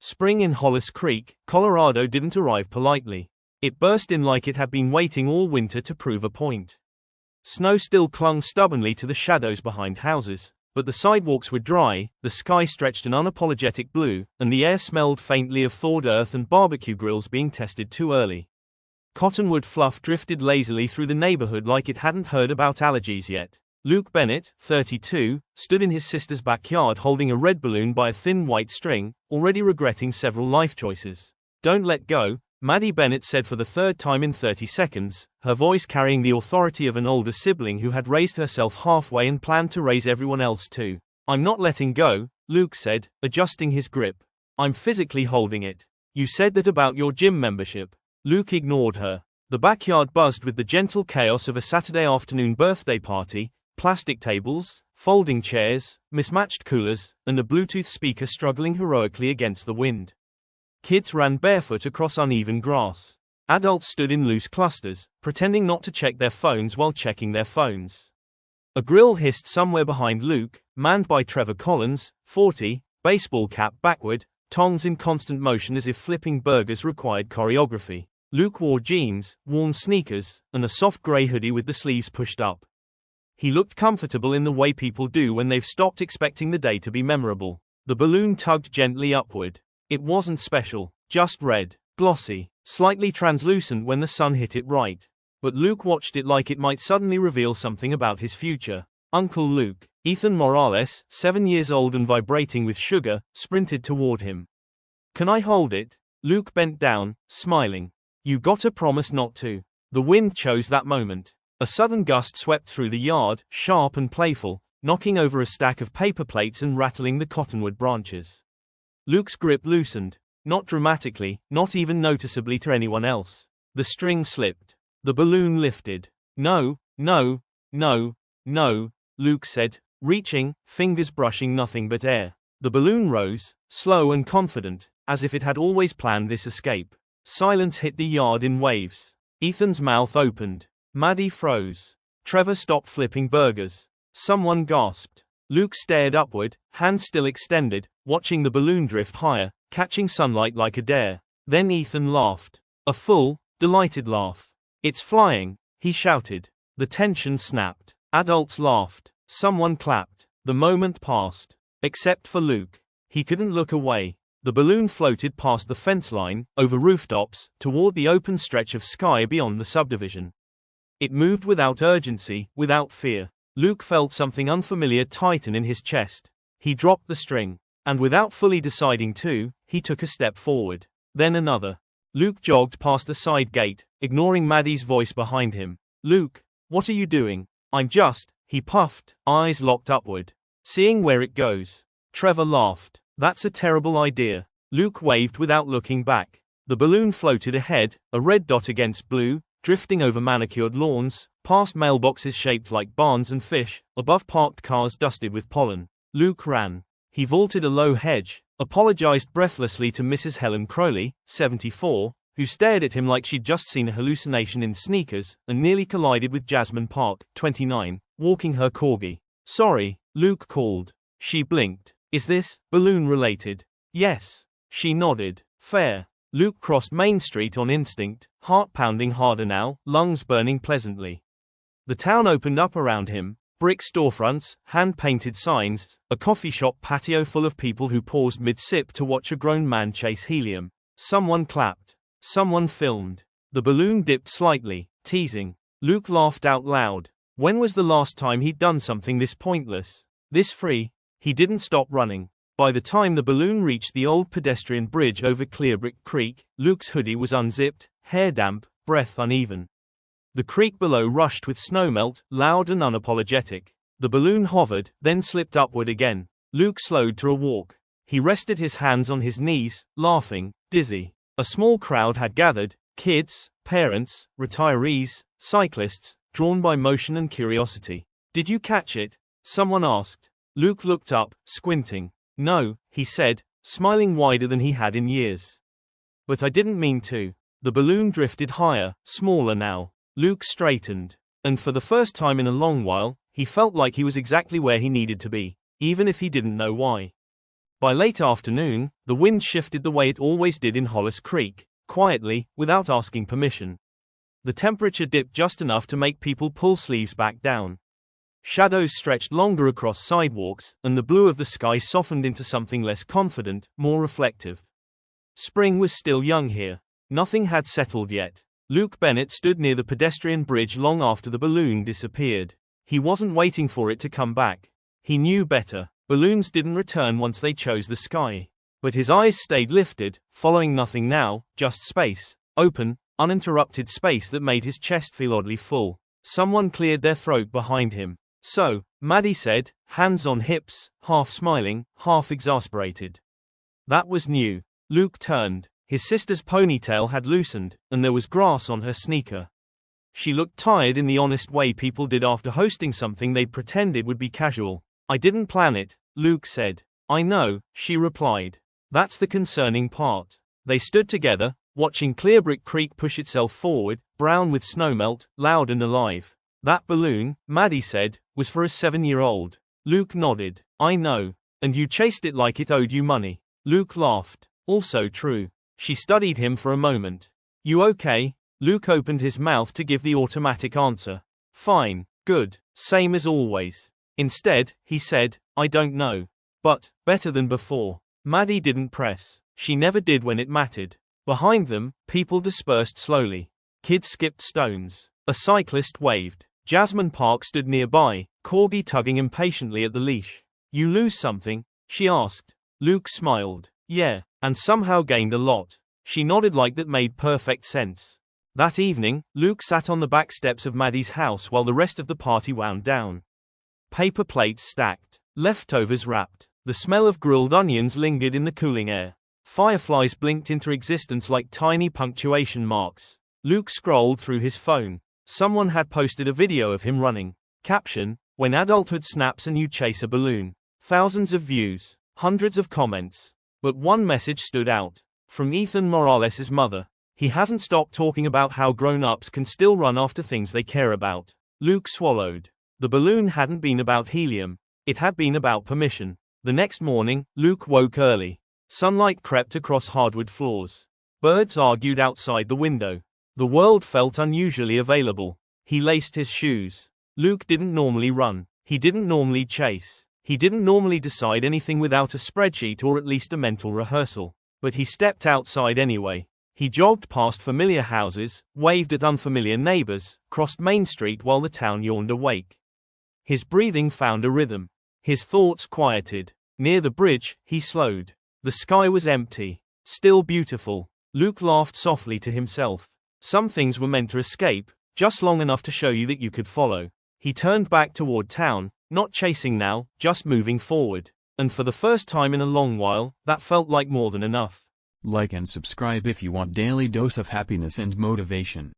Spring in Hollis Creek, Colorado didn't arrive politely. It burst in like it had been waiting all winter to prove a point. Snow still clung stubbornly to the shadows behind houses, but the sidewalks were dry, the sky stretched an unapologetic blue, and the air smelled faintly of thawed earth and barbecue grills being tested too early. Cottonwood fluff drifted lazily through the neighborhood like it hadn't heard about allergies yet. Luke Bennett, 32, stood in his sister's backyard holding a red balloon by a thin white string, already regretting several life choices. "Don't let go," Maddie Bennett said for the third time in 30 seconds, her voice carrying the authority of an older sibling who had raised herself halfway and planned to raise everyone else too. "I'm not letting go," Luke said, adjusting his grip. "I'm physically holding it. You said that about your gym membership." Luke ignored her. The backyard buzzed with the gentle chaos of a Saturday afternoon birthday party, plastic tables, folding chairs, mismatched coolers, and a Bluetooth speaker struggling heroically against the wind. Kids ran barefoot across uneven grass. Adults stood in loose clusters, pretending not to check their phones while checking their phones. A grill hissed somewhere behind Luke, manned by Trevor Collins, 40, baseball cap backward, tongs in constant motion as if flipping burgers required choreography. Luke wore jeans, worn sneakers, and a soft gray hoodie with the sleeves pushed up. He looked comfortable in the way people do when they've stopped expecting the day to be memorable. The balloon tugged gently upward. It wasn't special, just red, glossy, slightly translucent when the sun hit it right. But Luke watched it like it might suddenly reveal something about his future. Uncle Luke, Ethan Morales, 7 years old and vibrating with sugar, sprinted toward him. "Can I hold it?" Luke bent down, smiling. "You gotta promise not to." The wind chose that moment. A sudden gust swept through the yard, sharp and playful, knocking over a stack of paper plates and rattling the cottonwood branches. Luke's grip loosened, not dramatically, not even noticeably to anyone else. The string slipped. The balloon lifted. "No, no, no, no," Luke said, reaching, fingers brushing nothing but air. The balloon rose, slow and confident, as if it had always planned this escape. Silence hit the yard in waves. Ethan's mouth opened. Maddie froze. Trevor stopped flipping burgers. Someone gasped. Luke stared upward, hands still extended, watching the balloon drift higher, catching sunlight like a dare. Then Ethan laughed. A full, delighted laugh. "It's flying," he shouted. The tension snapped. Adults laughed. Someone clapped. The moment passed. Except for Luke. He couldn't look away. The balloon floated past the fence line, over rooftops, toward the open stretch of sky beyond the subdivision. It moved without urgency, without fear. Luke felt something unfamiliar tighten in his chest. He dropped the string. And without fully deciding to, he took a step forward. Then another. Luke jogged past the side gate, ignoring Maddie's voice behind him. "Luke, what are you doing?" "I'm just," he puffed, eyes locked upward. "Seeing where it goes." Trevor laughed. "That's a terrible idea." Luke waved without looking back. The balloon floated ahead, a red dot against blue, drifting over manicured lawns, past mailboxes shaped like barns and fish, above parked cars dusted with pollen. Luke ran. He vaulted a low hedge, apologized breathlessly to Mrs. Helen Crowley, 74, who stared at him like she'd just seen a hallucination in sneakers, and nearly collided with Jasmine Park, 29, walking her corgi. "Sorry," Luke called. She blinked. "Is this balloon related?" "Yes." She nodded. "Fair." Luke crossed Main Street on instinct, heart pounding harder now, lungs burning pleasantly. The town opened up around him. Brick storefronts, hand-painted signs, a coffee shop patio full of people who paused mid-sip to watch a grown man chase helium. Someone clapped. Someone filmed. The balloon dipped slightly, teasing. Luke laughed out loud. When was the last time he'd done something this pointless? This free? He didn't stop running. By the time the balloon reached the old pedestrian bridge over Clearbrick Creek, Luke's hoodie was unzipped, hair damp, breath uneven. The creek below rushed with snowmelt, loud and unapologetic. The balloon hovered, then slipped upward again. Luke slowed to a walk. He rested his hands on his knees, laughing, dizzy. A small crowd had gathered, kids, parents, retirees, cyclists, drawn by motion and curiosity. "Did you catch it?" someone asked. Luke looked up, squinting. "No," he said, smiling wider than he had in years. "But I didn't mean to." The balloon drifted higher, smaller now. Luke straightened. And for the first time in a long while, he felt like he was exactly where he needed to be, even if he didn't know why. By late afternoon, the wind shifted the way it always did in Hollis Creek, quietly, without asking permission. The temperature dipped just enough to make people pull sleeves back down. Shadows stretched longer across sidewalks, and the blue of the sky softened into something less confident, more reflective. Spring was still young here. Nothing had settled yet. Luke Bennett stood near the pedestrian bridge long after the balloon disappeared. He wasn't waiting for it to come back. He knew better. Balloons didn't return once they chose the sky. But his eyes stayed lifted, following nothing now, just space. Open, uninterrupted space that made his chest feel oddly full. Someone cleared their throat behind him. "So," Maddie said, hands on hips, half smiling, half exasperated. That was new. Luke turned. His sister's ponytail had loosened, and there was grass on her sneaker. She looked tired in the honest way people did after hosting something they'd pretended would be casual. "I didn't plan it," Luke said. "I know," she replied. "That's the concerning part." They stood together, watching Clearbrick Creek push itself forward, brown with snowmelt, loud and alive. "That balloon," Maddie said, "was for a 7-year-old. Luke nodded. "I know. And you chased it like it owed you money." Luke laughed. "Also true." She studied him for a moment. "You okay?" Luke opened his mouth to give the automatic answer. "Fine. Good. Same as always." Instead, he said, "I don't know. But, better than before." Maddie didn't press. She never did when it mattered. Behind them, people dispersed slowly. Kids skipped stones. A cyclist waved. Jasmine Park stood nearby, Corgi tugging impatiently at the leash. "You lose something?" she asked. Luke smiled. "Yeah, and somehow gained a lot." She nodded like that made perfect sense. That evening, Luke sat on the back steps of Maddie's house while the rest of the party wound down. Paper plates stacked. Leftovers wrapped. The smell of grilled onions lingered in the cooling air. Fireflies blinked into existence like tiny punctuation marks. Luke scrolled through his phone. Someone had posted a video of him running. Caption: "When adulthood snaps and you chase a balloon." Thousands of views. Hundreds of comments. But one message stood out. From Ethan Morales' mother. "He hasn't stopped talking about how grown-ups can still run after things they care about." Luke swallowed. The balloon hadn't been about helium. It had been about permission. The next morning, Luke woke early. Sunlight crept across hardwood floors. Birds argued outside the window. The world felt unusually available. He laced his shoes. Luke didn't normally run. He didn't normally chase. He didn't normally decide anything without a spreadsheet or at least a mental rehearsal. But he stepped outside anyway. He jogged past familiar houses, waved at unfamiliar neighbors, crossed Main Street while the town yawned awake. His breathing found a rhythm. His thoughts quieted. Near the bridge, he slowed. The sky was empty. Still beautiful. Luke laughed softly to himself. Some things were meant to escape, just long enough to show you that you could follow. He turned back toward town, not chasing now, just moving forward. And for the first time in a long while, that felt like more than enough. Like and subscribe if you want daily dose of happiness and motivation.